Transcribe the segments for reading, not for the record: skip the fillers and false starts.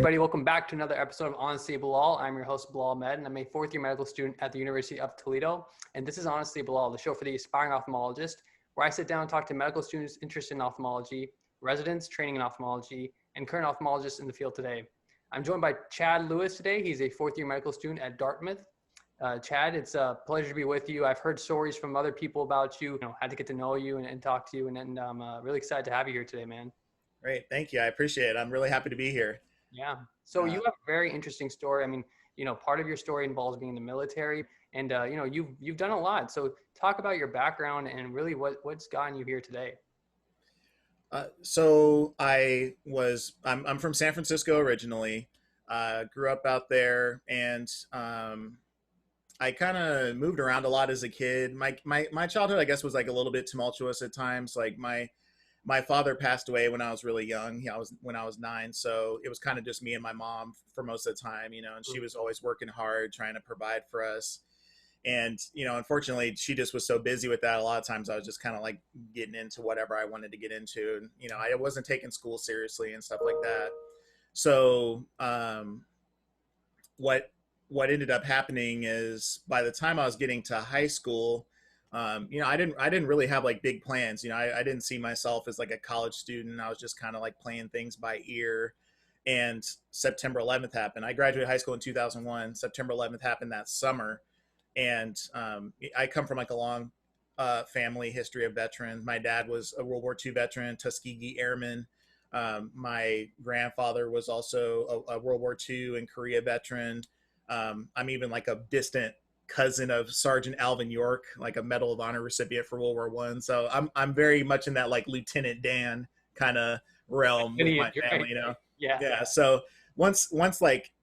everybody. Welcome back to another episode of Honestly Bilal. I'm your host, Bilal Ahmed, and I'm a fourth-year medical student at the University of Toledo. And this is Honestly Bilal, the show for the aspiring ophthalmologist, where I sit down and talk to medical students interested in ophthalmology, residents training in ophthalmology, and current ophthalmologists in the field today. I'm joined by Chad Lewis today. He's a fourth-year medical student at Dartmouth. Chad, it's a pleasure to be with you. I've heard stories from other people about you, had to get to know you and talk to you, and I'm really excited to have you here today, man. Great. Thank you. I appreciate it. I'm really happy to be here. Yeah. So you have a very interesting story. I mean, part of your story involves being in the military and, you've done a lot. So talk about your background and really what's gotten you here today. I'm from San Francisco originally, grew up out there, and I kind of moved around a lot as a kid. My childhood, I guess, was like a little bit tumultuous at times. Like my father passed away when I was really young. When I was 9. So it was kind of just me and my mom for most of the time, and she was always working hard, trying to provide for us. And, unfortunately, she just was so busy with that. A lot of times I was just kind of like getting into whatever I wanted to get into. And, I wasn't taking school seriously and stuff like that. So what ended up happening is by the time I was getting to high school, I didn't really have like big plans. I didn't see myself as like a college student. I was just kind of like playing things by ear. And September 11th happened. I graduated high school in 2001. September 11th happened that summer. And I come from like a long family history of veterans. My dad was a World War II veteran, Tuskegee Airman. My grandfather was also a World War II and Korea veteran. I'm even like a distant cousin of Sergeant Alvin York, like a Medal of Honor recipient for World War One. So I'm very much in that like Lieutenant Dan kind of realm with my family, Yeah. So once like,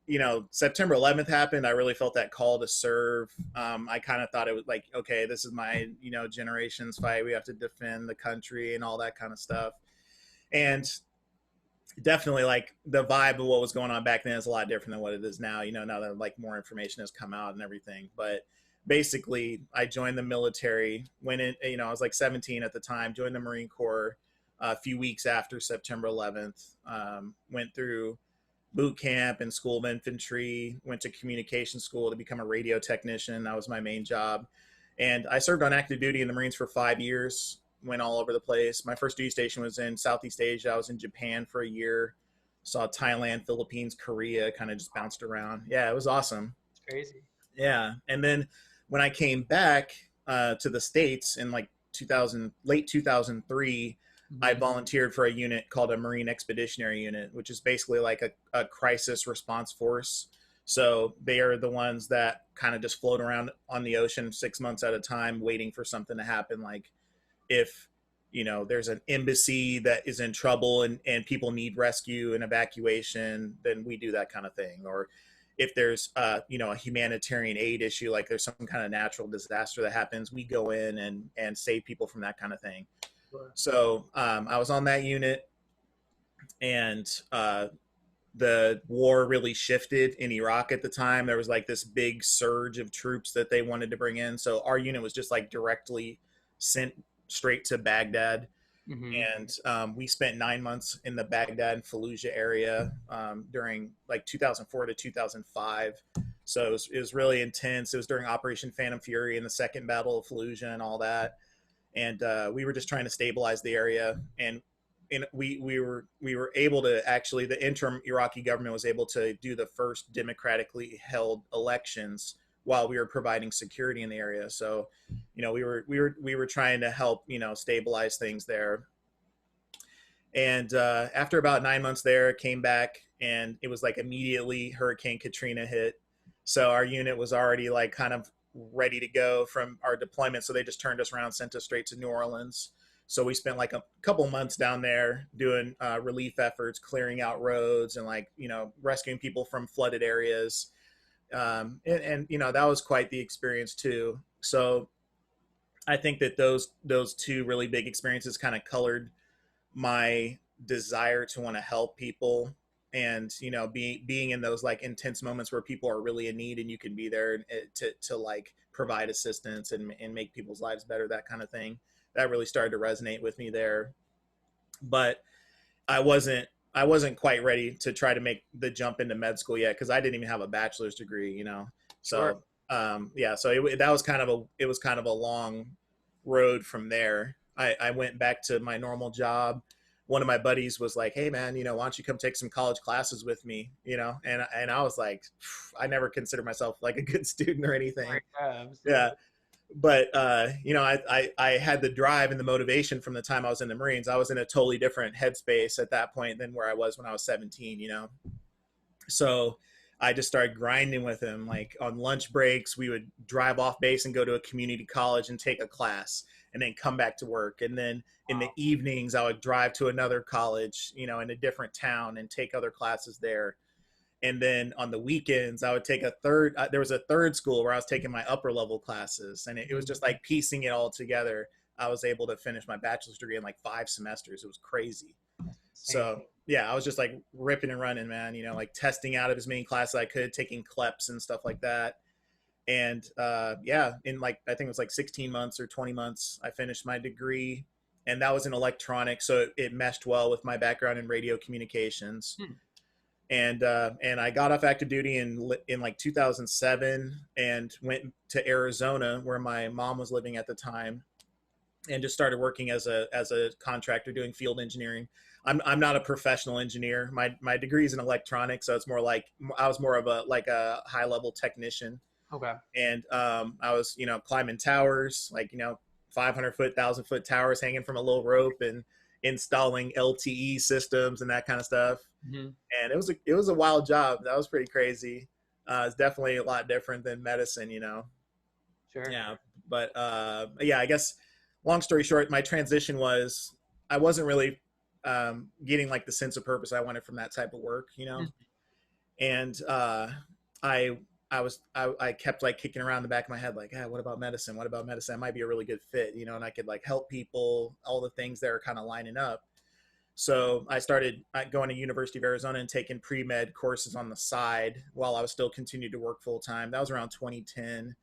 September 11th happened, I really felt that call to serve. I kind of thought it was like, okay, this is my, generation's fight. We have to defend the country and all that kind of stuff. And definitely like the vibe of what was going on back then is a lot different than what it is now, now that like more information has come out and everything. But basically I joined the military, went in, I was like 17 at the time, joined the Marine Corps a few weeks after September 11th, went through boot camp and School of Infantry, went to communication school to become a radio technician. That was my main job. And I served on active duty in the Marines for 5 years. Went all over the place. My first duty station was in Southeast Asia. I was in Japan for a year, saw Thailand, Philippines, Korea, kind of just bounced around. Yeah, it was awesome. It's crazy. Yeah. And then when I came back to the States in like late 2003, I volunteered for a unit called a Marine Expeditionary Unit, which is basically like a crisis response force. So they are the ones that kind of just float around on the ocean 6 months at a time, waiting for something to happen. Like if, there's an embassy that is in trouble and people need rescue and evacuation, then we do that kind of thing. Or if there's, a humanitarian aid issue, like there's some kind of natural disaster that happens, we go in and save people from that kind of thing. Sure. So I was on that unit, and the war really shifted in Iraq at the time. There was like this big surge of troops that they wanted to bring in. So our unit was just like directly sent straight to Baghdad. And we spent 9 months in the Baghdad and Fallujah area during like 2004 to 2005. So it was really intense. It was during Operation Phantom Fury and the Second Battle of Fallujah and all that. And we were just trying to stabilize the area. And we were able to actually, the interim Iraqi government was able to do the first democratically held elections while we were providing security in the area. So, we were trying to help, stabilize things there. And after about 9 months there, came back, and it was like immediately Hurricane Katrina hit. So our unit was already like kind of ready to go from our deployment. So they just turned us around, sent us straight to New Orleans. So we spent like a couple months down there doing relief efforts, clearing out roads and like, rescuing people from flooded areas. And that was quite the experience too. So I think that those two really big experiences kind of colored my desire to want to help people, and being in those like intense moments where people are really in need and you can be there to like provide assistance and make people's lives better, that kind of thing. That really started to resonate with me there. But I wasn't I wasn't quite ready to try to make the jump into med school yet because I didn't even have a bachelor's degree, you know. Sure. So yeah, so that was kind of a long road from there. I went back to my normal job. One of my buddies was like, "Hey man, you know, why don't you come take some college classes with me?" You know, and I was like, I never considered myself like a good student or anything. Right. Yeah, Yeah, absolutely. but you know, I had the drive and the motivation from the time I was in the Marines. I was in a totally different headspace at that point than where I was when I was 17. You know, so I just started grinding with him. Like on lunch breaks, we would drive off base and go to a community college and take a class, and then come back to work. And then in the Wow. evenings, I would drive to another college, you know, in a different town and take other classes there. And then on the weekends I would take a third there was a third school where I was taking my upper level classes, and it was just Mhm. like piecing it all together. I was able to finish my bachelor's degree in like 5 semesters. It was crazy. Same. So yeah, I was just like ripping and running, man, you know, like testing out of as many classes as I could, taking cleps and stuff like that. And yeah, in like I think it was like 16 months or 20 months I finished my degree, and that was in electronics, so it meshed well with my background in radio communications. Hmm. And I got off active duty in like 2007 and went to Arizona where my mom was living at the time, and just started working as a contractor doing field engineering. I'm not a professional engineer. My degree is in electronics, so it's more like I was more of a high level technician. Okay. And I was, you know, climbing towers, like, you know, 500-foot, 1,000-foot towers hanging from a little rope, and installing LTE systems and that kind of stuff. Hmm. And it was a wild job. That was pretty crazy. It's definitely a lot different than medicine, you know. Sure. Yeah, but yeah, I guess long story short, my transition was I wasn't really getting like the sense of purpose I wanted from that type of work, you know. Mhm. And I I kept like kicking around the back of my head like, what about medicine? What about medicine? I might be a really good fit, you know, and I could like help people. All the things that are kind of lining up. So I started going to University of Arizona and taking pre-med courses on the side while I was still continued to work full time. That was around 2010.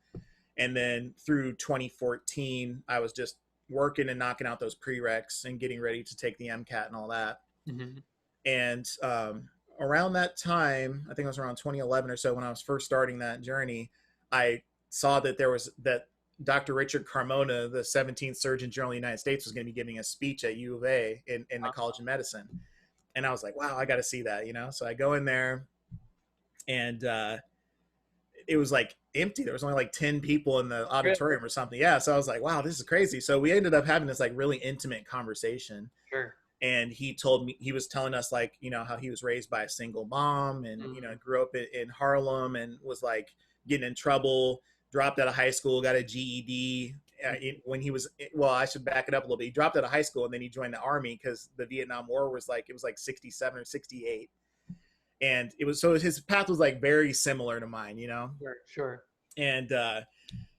And then through 2014, I was just working and knocking out those prereqs and getting ready to take the MCAT and all that. Mhm. And around that time, I think it was around 2011 or so when I was first starting that journey, I saw that there was that Dr. Richard Carmona, the 17th Surgeon General of the United States, was going to be giving a speech at U of A in the College of Medicine. And I was like, wow, I got to see that, you know? So I go in there, and it was like empty. There was only like 10 people in the Really? auditorium or something. Yeah. So I was like, wow, this is crazy. So we ended up having this like really intimate conversation. Sure. And he was telling us like, you know, how he was raised by a single mom, and, you know, Mm. grew up in Harlem, and was like getting in trouble, dropped out of high school, got a GED. When he was, well, I should back it up a little bit. He dropped out of high school and then he joined the army because the Vietnam War was like, it was like 67 or 68. And it was, so his path was like very similar to mine, you know? Sure. Sure. And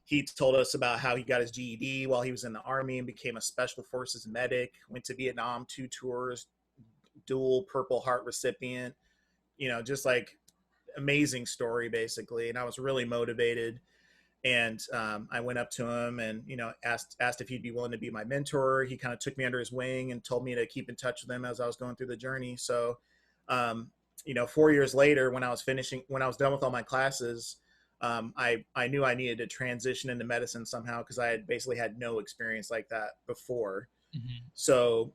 he told us about how he got his GED while he was in the army and became a special forces medic, went to Vietnam 2 tours, dual Purple Heart recipient, you know, just like amazing story basically. And I was really motivated. And I went up to him and, you know, asked if he'd be willing to be my mentor. He kind of took me under his wing and told me to keep in touch with him as I was going through the journey. So, you know, 4 years later, when I was done with all my classes, I knew I needed to transition into medicine somehow because I had basically had no experience like that before. Mhm. So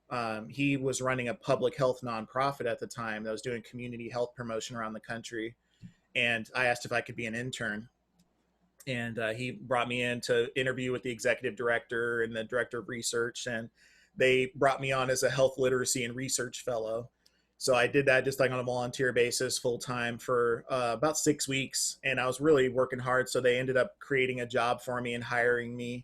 he was running a public health nonprofit at the time that was doing community health promotion around the country. And I asked if I could be an intern. And he brought me in to interview with the executive director and the director of research. And they brought me on as a health literacy and research fellow. So I did that just like on a volunteer basis full time for about 6 weeks. And I was really working hard. So they ended up creating a job for me and hiring me.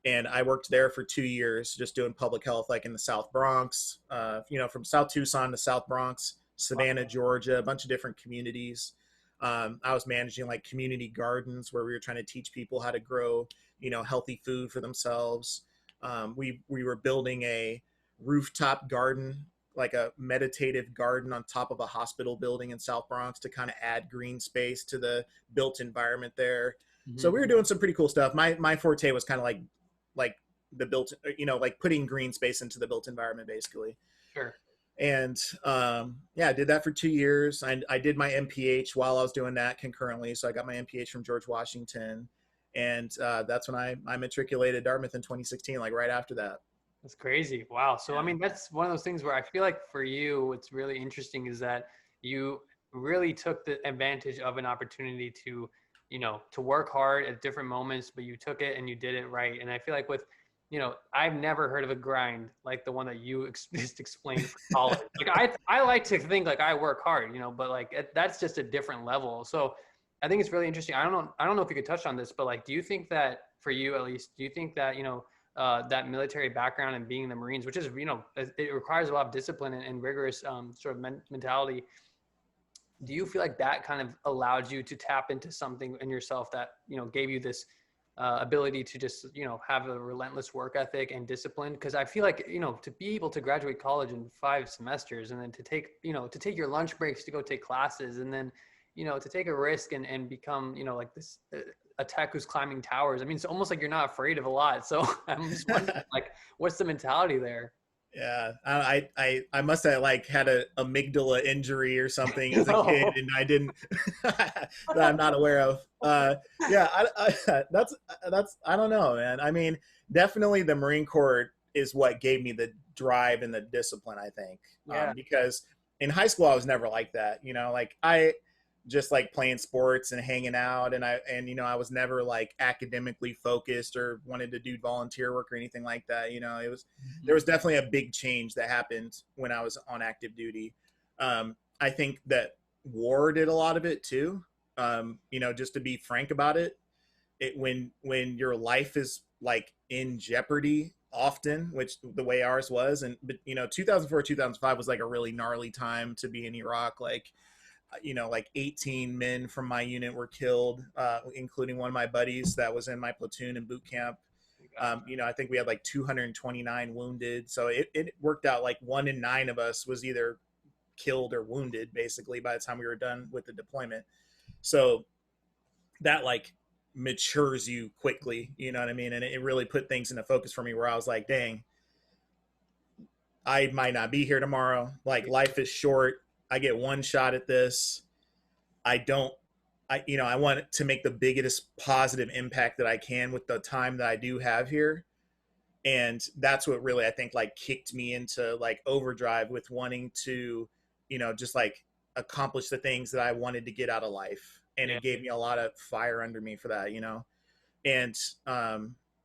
And I worked there for 2 years, just doing public health, like in the South Bronx, you know, from South Tucson to South Bronx, Wow. Savannah, Georgia, a bunch of different communities. I was managing like community gardens where we were trying to teach people how to grow, you know, healthy food for themselves. We were building a rooftop garden, like a meditative garden on top of a hospital building in South Bronx to kind of add green space to the built environment there. So Mhm. we were doing some pretty cool stuff. My forte was kind of like the built, you know, like putting green space into the built environment basically. Sure. And yeah, I did that for 2 years. I did my MPH while I was doing that concurrently. So I got my MPH from George Washington. And that's when I matriculated Dartmouth in 2016, like right after that. That's crazy. Wow. So, I Yeah. mean, that's one of those things where I feel like for you, what's really interesting is that you really took the advantage of an opportunity to, to work hard at different moments, but you took it and you did it right. And I feel like with, I've never heard of a grind like the one that you just explained for college. Like I like to think like I work hard, but like that's just a different level. So I think it's really interesting. I don't know if you could touch on this, but like, do you think that for you at least, do you think that, that military background and being in the Marines, which is, it requires a lot of discipline and rigorous sort of mentality. Do you feel like that kind of allowed you to tap into something in yourself that, gave you this ability to just, have a relentless work ethic and discipline? Because I feel like, to be able to graduate college in 5 semesters and then to take your lunch breaks to go take classes and then, to take a risk and become, like this a tech who's climbing towers. I mean, it's almost like you're not afraid of a lot. So I'm just wondering, like, what's the mentality there? Yeah, I must have like had a amygdala injury or something as a kid, No. and I didn't that I'm not aware of. Yeah, that's I don't know, man. I mean, definitely the Marine Corps is what gave me the drive and the discipline. I think, Yeah. because in high school I was never like that. Like I just like playing sports and hanging out, and I was never like academically focused or wanted to do volunteer work or anything like that. There was definitely a big change that happened when I was on active duty. I think that war did a lot of it too. Just to be frank about it, when your life is like in jeopardy often, which the way ours was, but 2004, 2005 was like a really gnarly time to be in Iraq. Like 18 men from my unit were killed, including one of my buddies that was in my platoon in boot camp. I think we had like 229 wounded. So it worked out like 1 in 9 of us was either killed or wounded, basically, by the time we were done with the deployment. So that like matures you quickly, you know what I mean? And it really put things into focus for me where I was like, dang, I might not be here tomorrow. Like life is short. I get one shot at this. I want to make the biggest positive impact that I can with the time that I do have here. And that's what really, I think, like kicked me into like overdrive with wanting to, just like accomplish the things that I wanted to get out of life. And Yeah. it gave me a lot of fire under me for that, and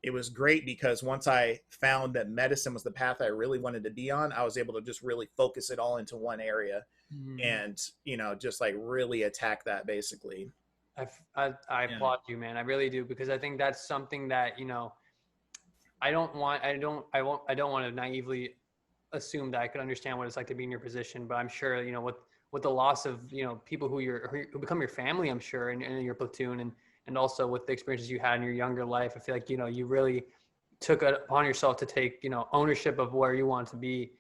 it was great because once I found that medicine was the path I really wanted to be on, I was able to just really focus it all into one area Mhm. and, just like really attack that basically. I Yeah. applaud you, man. I really do, because I think that's something that, I don't want to naively assume that I could understand what it's like to be in your position, but I'm sure, with the loss of, people who become your family, I'm sure, in your platoon, and also with the experiences you had in your younger life, I feel like, you really took it upon yourself to take, ownership of where you want to be,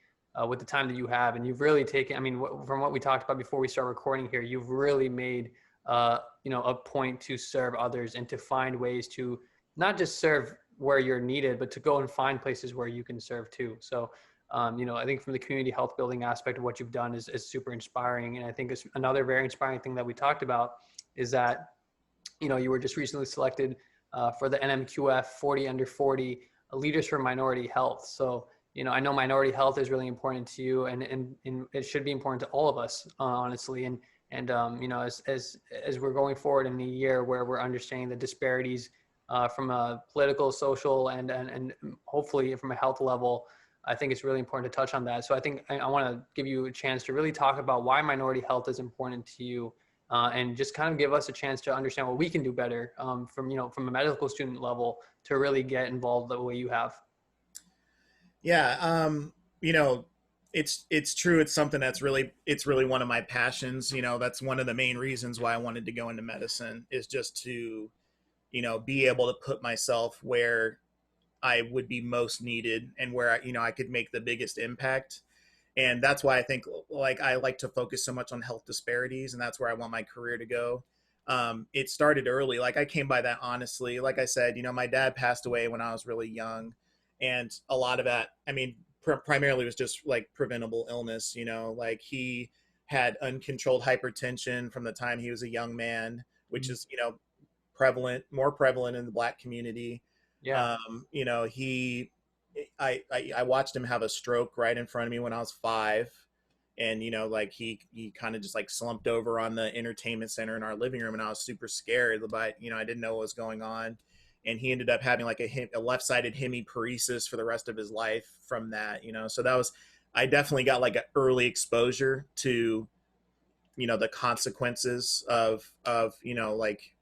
with the time that you have. And you've really taken, I mean, from what we talked about before we start recording here, you've really made, a point to serve others and to find ways to not just serve where you're needed, but to go and find places where you can serve too. So, I think from the community health building aspect of what you've done is super inspiring. And I think it's another very inspiring thing that we talked about is that, you were just recently selected for the NMQF 40 under 40 leaders for minority health. So, I know minority health is really important to you, and it should be important to all of us, honestly. And as we're going forward in a year where we're understanding the disparities from a political, social, and hopefully from a health level, I think it's really important to touch on that. So I think I want to give you a chance to really talk about why minority health is important to you, and just kind of give us a chance to understand what we can do better, from a medical student level to really get involved the way you have. Yeah. You know, it's true. It's something it's really one of my passions. That's one of the main reasons why I wanted to go into medicine, is just to, be able to put myself where I would be most needed and where I could make the biggest impact. And that's why I think like I like to focus so much on health disparities, and that's where I want my career to go. It started early. Like I came by that honestly. Like I said, my dad passed away when I was really young, and a lot of that, I mean, primarily was just like preventable illness. You know, like he had uncontrolled hypertension from the time he was a young man, which is, you know, more prevalent in the Black community. Yeah. You know, I watched him have a stroke right in front of me when I was 5. And, you know, like he kind of just like slumped over on the entertainment center in our living room, and I was super scared, but, you know, I didn't know what was going on. And he ended up having like a left-sided hemiparesis for the rest of his life from that, you know. So I definitely got like an early exposure to, you know, the consequences of, you know, like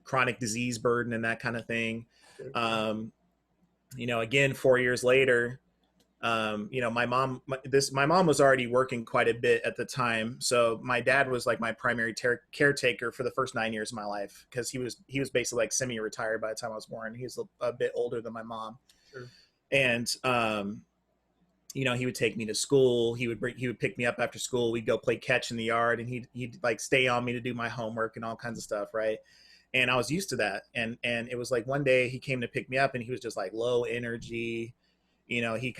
chronic disease burden and that kind of thing. You know, again, 4 years later, you know, my mom was already working quite a bit at the time. So my dad was like my primary caretaker for the first 9 years of my life, because he was basically like semi-retired by the time I was born. He was a bit older than my mom. Sure. And, you know, he would take me to school. He would pick me up after school. We'd go play catch in the yard, and he'd like stay on me to do my homework and all kinds of stuff. Right. And I was used to that. And it was like one day he came to pick me up, and he was just like low energy. You know, he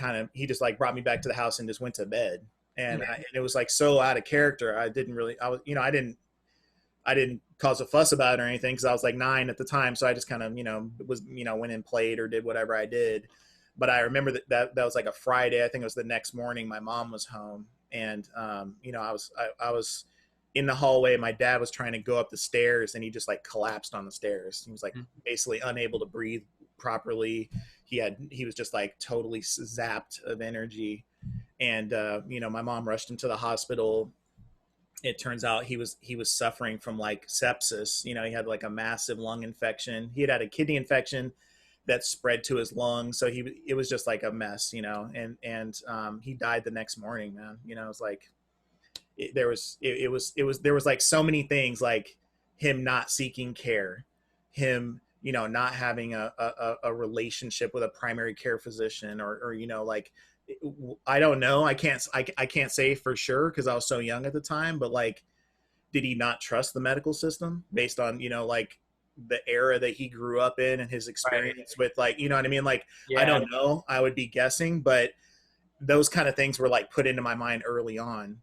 just like brought me back to the house and just went to bed. And, and it was like so out of character. I didn't cause a fuss about it or anything, because I was like 9 at the time. So I just kind of, you know, went and played or did whatever I did. But I remember that was like a Friday. I think it was the next morning. My mom was home, and, you know, I was in the hallway. My dad was trying to go up the stairs, and he just like collapsed on the stairs. He was like basically unable to breathe properly. He was just like totally zapped of energy. And, you know, my mom rushed him to the hospital. It turns out he was suffering from like sepsis. You know, he had like a massive lung infection. He had a kidney infection that spread to his lungs. So it was just like a mess, you know, and he died the next morning, man. You know, it was like, there was like so many things, like him not seeking care, him, you know, not having a relationship with a primary care physician, or, you know, like, I don't know. I can't say for sure, because I was so young at the time, but like, did he not trust the medical system based on, you know, like the era that he grew up in and his experience with, like, you know what I mean? Like, I don't know. I would be guessing, but those kind of things were like put into my mind early on.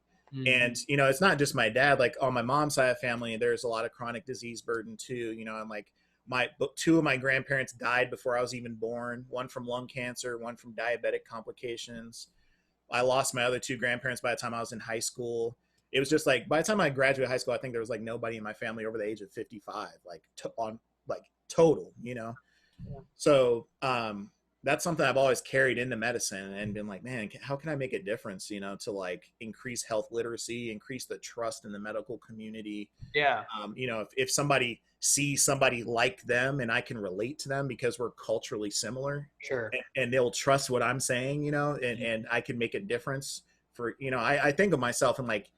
And, you know, it's not just my dad, like on my mom's side of family, there's a lot of chronic disease burden too, you know, and like, two of my grandparents died before I was even born. One from lung cancer, one from diabetic complications. I lost my other 2 grandparents by the time I was in high school. It was just like, by the time I graduated high school, I think there was like nobody in my family over the age of 55, like on like total, you know? Yeah. So, that's something I've always carried into medicine and been like, man, how can I make a difference, you know, to like increase health literacy, increase the trust in the medical community. Yeah. You know, if somebody sees somebody like them and I can relate to them because we're culturally similar, sure, and they'll trust what I'm saying, you know, and I can make a difference for, you know, I think of myself and like,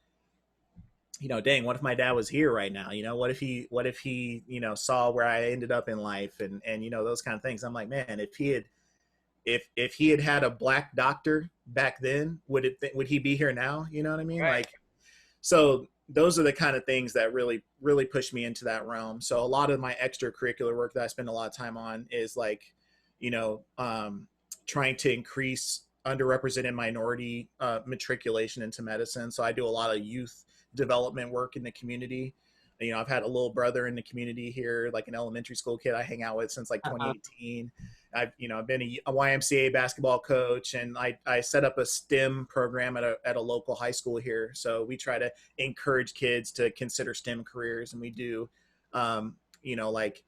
you know, dang, what if my dad was here right now? You know, what if he, you know, saw where I ended up in life, and, you know, those kind of things. I'm like, man, if he had had a Black doctor back then, would he be here now? You know what I mean? Right. Like, so those are the kind of things that really, really push me into that realm. So a lot of my extracurricular work that I spend a lot of time on is like, you know, trying to increase underrepresented minority matriculation into medicine. So I do a lot of youth development work in the community. You know, I've had a little brother in the community here, like an elementary school kid I hang out with since like 2018. I've been a YMCA basketball coach, and I set up a STEM program at a local high school here. So we try to encourage kids to consider STEM careers, and we do, you know, like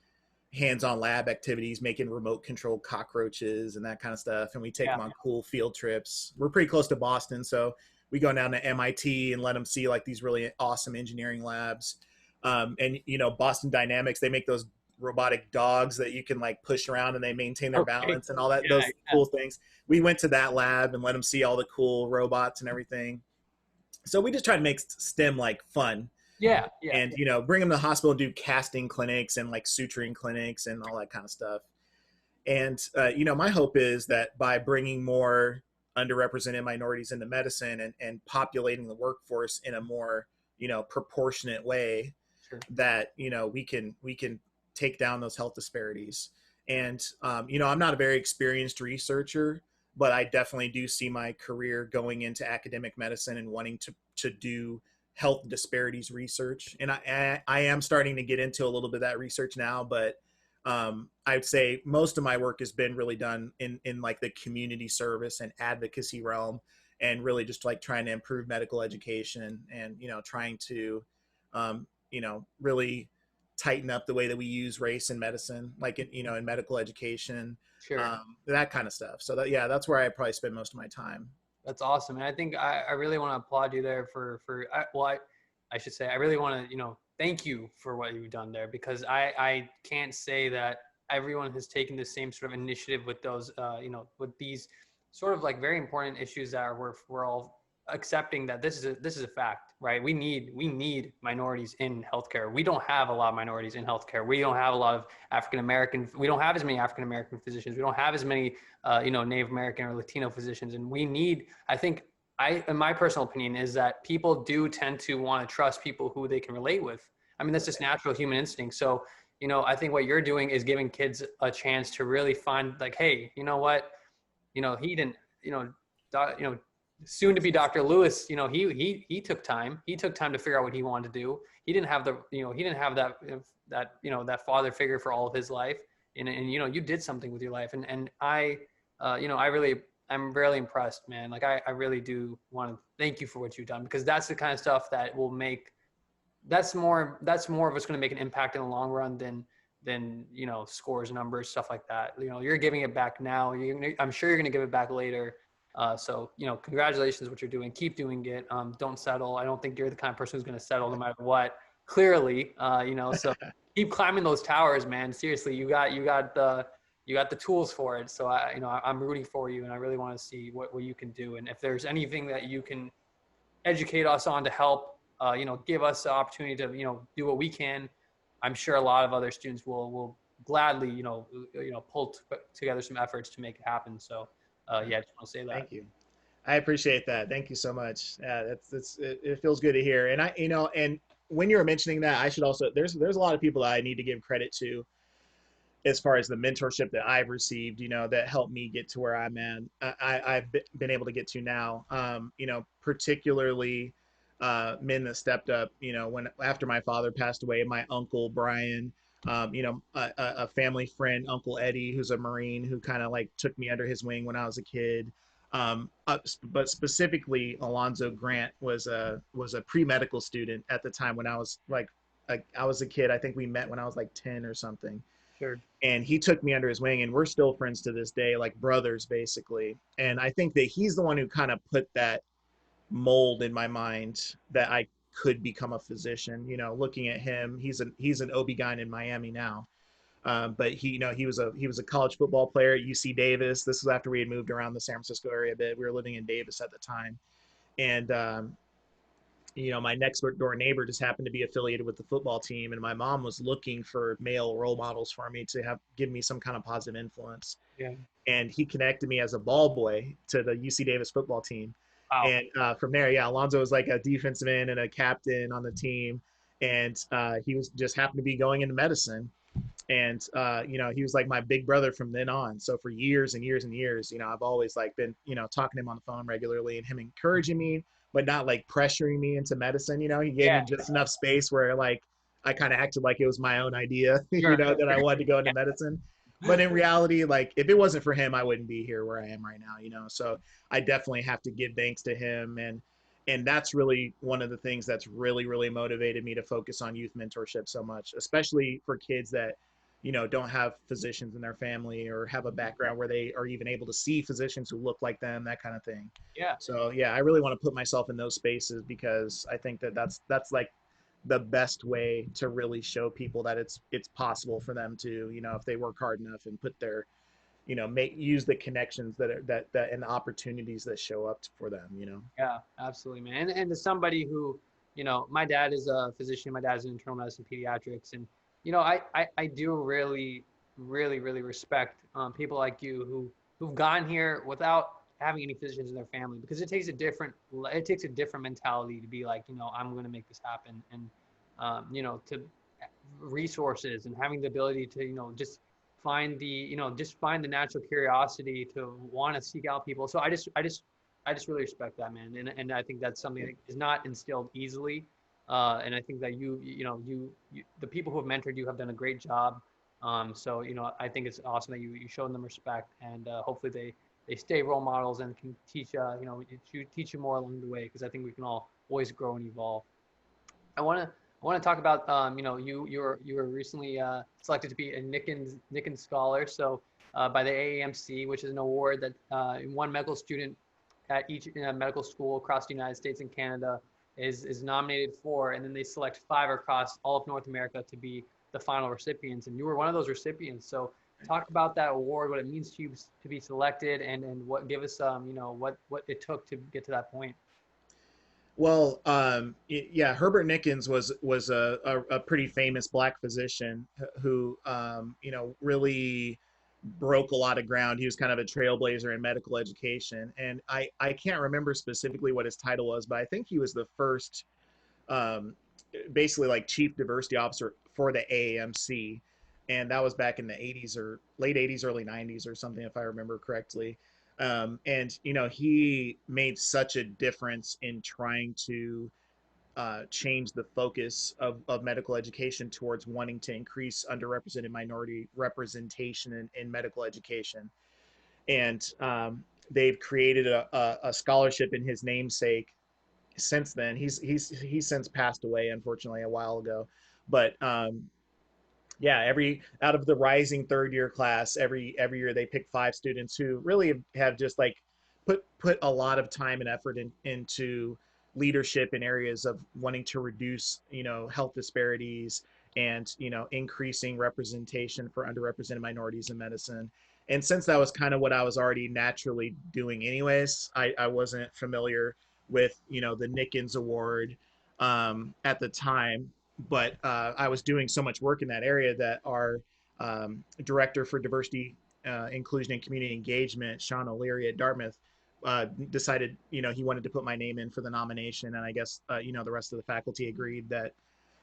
hands-on lab activities, making remote controlled cockroaches and that kind of stuff. And we take them on cool field trips. We're pretty close to Boston, so we go down to MIT and let them see like these really awesome engineering labs. And, you know, Boston Dynamics, they make those robotic dogs that you can like push around and they maintain their balance and all that, those cool things. We went to that lab and let them see all the cool robots and everything. So we just try to make STEM like fun. Yeah. And, you know, bring them to the hospital and do casting clinics and like suturing clinics and all that kind of stuff. And, you know, my hope is that by bringing more underrepresented minorities into medicine and populating the workforce in a more, you know, proportionate way, that, you know, we can take down those health disparities. And, you know, I'm not a very experienced researcher. but I definitely do see my career going into academic medicine and wanting to do health disparities research. And I am starting to get into a little bit of that research now, but I'd say most of my work has been really done in like the community service and advocacy realm, and really just like trying to improve medical education and, trying to, really tighten up the way that we use race in medicine, like in medical education, Sure. that kind of stuff. So that, yeah, that's where I probably spend most of my time. That's awesome. And I think I really want to applaud you there I should say, I really want to, thank you for what you've done there, because I can't say that everyone has taken the same sort of initiative with those, with these sort of like very important issues that we're all accepting that this is a fact, right? We need minorities in healthcare. We don't have a lot of minorities in healthcare. We don't have a lot of we don't have as many African-American physicians. We don't have as many, Native American or Latino physicians. And I think, in my personal opinion, is that people do tend to want to trust people who they can relate with. I mean, that's just natural human instinct. So, I think what you're doing is giving kids a chance to really find like, hey, you know what, he didn't, soon to be Dr. Lewis, he took time. He took time to figure out what he wanted to do. He didn't have that father figure for all of his life. And you did something with your life. And I'm really impressed, man. Like I really do want to thank you for what you've done, because that's the kind of stuff that will that's more of what's going to make an impact in the long run than scores, numbers, stuff like that. You're giving it back now. I'm sure you're going to give it back later. So, congratulations what you're doing. Keep doing it. Don't settle. I don't think you're the kind of person who's going to settle no matter what, clearly, so keep climbing those towers, man. Seriously, you got the tools for it. So I'm rooting for you, and I really want to see what you can do. And if there's anything that you can educate us on to help, give us the opportunity to, do what we can, I'm sure a lot of other students will gladly, pull together some efforts to make it happen. So, yeah, I just want to say that. Thank you. I appreciate that. Thank you so much. Yeah, it feels good to hear. And and when you were mentioning that, I should also, there's a lot of people that I need to give credit to as far as the mentorship that I've received, that helped me get to where I'm at. I've been able to get to now, particularly men that stepped up, when after my father passed away, my uncle Brian, a family friend, Uncle Eddie, who's a Marine, who kind of like took me under his wing when I was a kid. But specifically, Alonzo Grant was a pre-medical student at the time when I was I was a kid. I think we met when I was like 10 or something. Sure. And he took me under his wing, and we're still friends to this day, like brothers basically. And I think that he's the one who kind of put that mold in my mind that I could become a physician. Looking at him, he's an OB-GYN in Miami now. But he was a college football player at UC Davis. This was after we had moved around the San Francisco area a bit. We were living in Davis at the time. And my next door neighbor just happened to be affiliated with the football team, and my mom was looking for male role models for me to give me some kind of positive influence. Yeah. And he connected me as a ball boy to the UC Davis football team. Wow. And from there, yeah, Alonzo was like a defensive end and a captain on the team, and he was just happened to be going into medicine. And he was like my big brother from then on. So for years and years and years, I've always like been talking to him on the phone regularly, and him encouraging me, but not like pressuring me into medicine. He gave me just enough space where like I kind of acted like it was my own idea, Sure. that I wanted to go into medicine. But in reality, like if it wasn't for him, I wouldn't be here where I am right now. So I definitely have to give thanks to him, and that's really one of the things that's really, really motivated me to focus on youth mentorship so much, especially for kids that, don't have physicians in their family or have a background where they are even able to see physicians who look like them, that kind of thing. Yeah. So yeah, I really want to put myself in those spaces, because I think that that's like the best way to really show people that it's possible for them to, if they work hard enough and put their, use the connections that and the opportunities that show up for them. Yeah, absolutely, man. And to somebody who, my dad is a physician. My dad's in internal medicine, pediatrics, and I do really, really, really respect people like you who've gotten here without having any physicians in their family, because it takes a different mentality to be like, I'm going to make this happen, and to resources and having the ability to just find just find the natural curiosity to want to seek out people. So I just really respect that, man. And I think that's something that is not instilled easily. And I think that the people who have mentored you have done a great job. So, I think it's awesome that you showed them respect, and hopefully they stay role models and can teach, teach you more along the way, because I think we can all always grow and evolve. I want to talk about, you were recently selected to be a Nichols Scholar, so by the AAMC, which is an award that one medical student at each medical school across the United States and Canada is nominated for, and then they select 5 across all of North America to be the final recipients, and you were one of those recipients. So talk about that award, what it means to you to be selected, and what give us what it took to get to that point. Well, yeah, Herbert Nichols was a pretty famous black physician who, really broke a lot of ground. He was kind of a trailblazer in medical education, and I can't remember specifically what his title was, but I think he was the first, um, basically like chief diversity officer for the AAMC, and that was back in the 80s or late 80s, early 90s or something, if I remember correctly. And he made such a difference in trying to change the focus of medical education towards wanting to increase underrepresented minority representation in medical education. And they've created a scholarship in his namesake since then. He's since passed away, unfortunately, a while ago. But yeah, every out of the rising third year class, every year they pick 5 students who really have just like put a lot of time and effort into leadership in areas of wanting to reduce health disparities and increasing representation for underrepresented minorities in medicine. And since that was kind of what I was already naturally doing anyways, I wasn't familiar with the Nichols Award at the time, but I was doing so much work in that area that our director for diversity, inclusion, and community engagement, Sean O'Leary at Dartmouth, decided he wanted to put my name in for the nomination, and I guess the rest of the faculty agreed that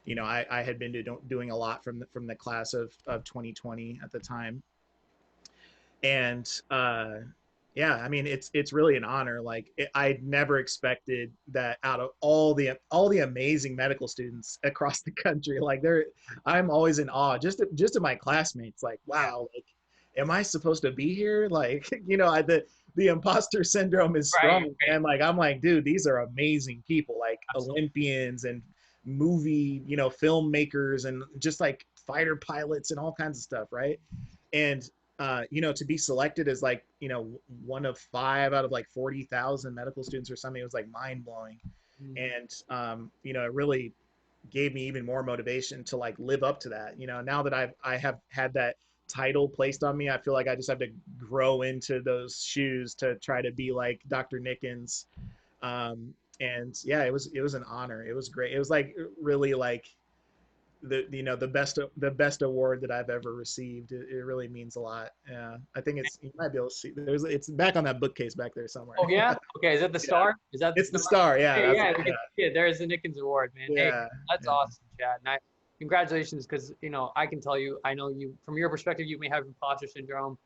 I had been doing a lot from the class of 2020 at the time, and yeah, I mean it's really an honor. Like I never expected that out of all the amazing medical students across the country. Like I'm always in awe just of my classmates. Like wow, like am I supposed to be here? Like the imposter syndrome is Right, strong, right. and like I'm like, dude, these are amazing people, like Absolutely. Olympians and movie filmmakers and just like fighter pilots and all kinds of stuff, right? And to be selected as like one of 5 out of like 40,000 medical students or something, it was like mind blowing. Mm. And it really gave me even more motivation to like live up to that. Now that I have had that title placed on me, I feel like I just have to grow into those shoes to try to be like Dr. Nichols. And yeah, it was an honor. It was great. It was like really like the best award that I've ever received. It really means a lot. Yeah, I think you might be able to see. It's back on that bookcase back there somewhere. Oh yeah. Okay. Is that the Yeah, star? Is that the it's the star? star. Yeah, Hey, that's yeah. We yeah, can see it. There's the Nichols Award, man. Hey, yeah, that's yeah. awesome, Chad. And congratulations, because I can tell you, I know you from your perspective, you may have imposter syndrome,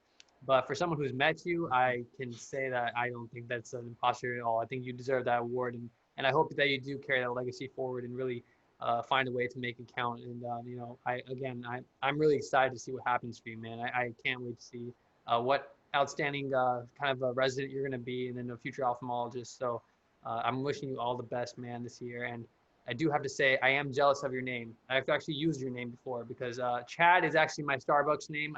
but for someone who's met you, I can say that I don't think that's an imposter at all. I think you deserve that award, and I hope that you do carry that legacy forward and really find a way to make it count. And I'm really excited to see what happens for you, man. I can't wait to see what outstanding kind of a resident you're going to be, and then a future ophthalmologist. So I'm wishing you all the best, man, this year. And I do have to say, I am jealous of your name. I've actually used your name before, because Chad is actually my Starbucks name.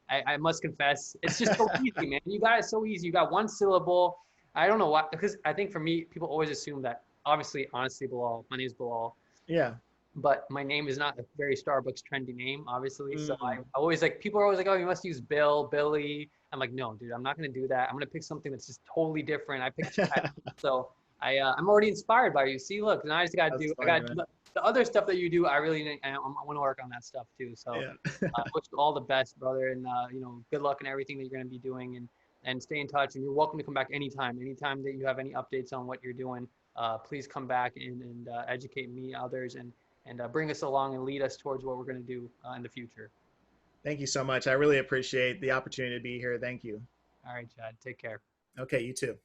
I must confess, it's just so easy, man. You got it so easy. You got one syllable. I don't know why, because I think for me, people always assume that, obviously, honestly, Bilal, my name is Bilal, Yeah. but my name is not a very Starbucks trendy name, obviously. So I Mm. always like, people are always like, oh, you must use Bill, Billy. I'm like, no, dude, I'm not gonna do that. I'm gonna pick something that's just totally different. I picked Chad. So I'm already inspired by you. See, look, now I just got to That's do. I funny, got man. the other stuff that you do. I really, I want to work on that stuff too. So Yeah. wish you all the best, brother, and good luck in everything that you're gonna be doing, and stay in touch. And you're welcome to come back anytime. Anytime that you have any updates on what you're doing, please come back and educate me, others, and bring us along and lead us towards what we're going to do in the future. Thank you so much. I really appreciate the opportunity to be here. Thank you. All right, Chad. Take care. Okay, you too.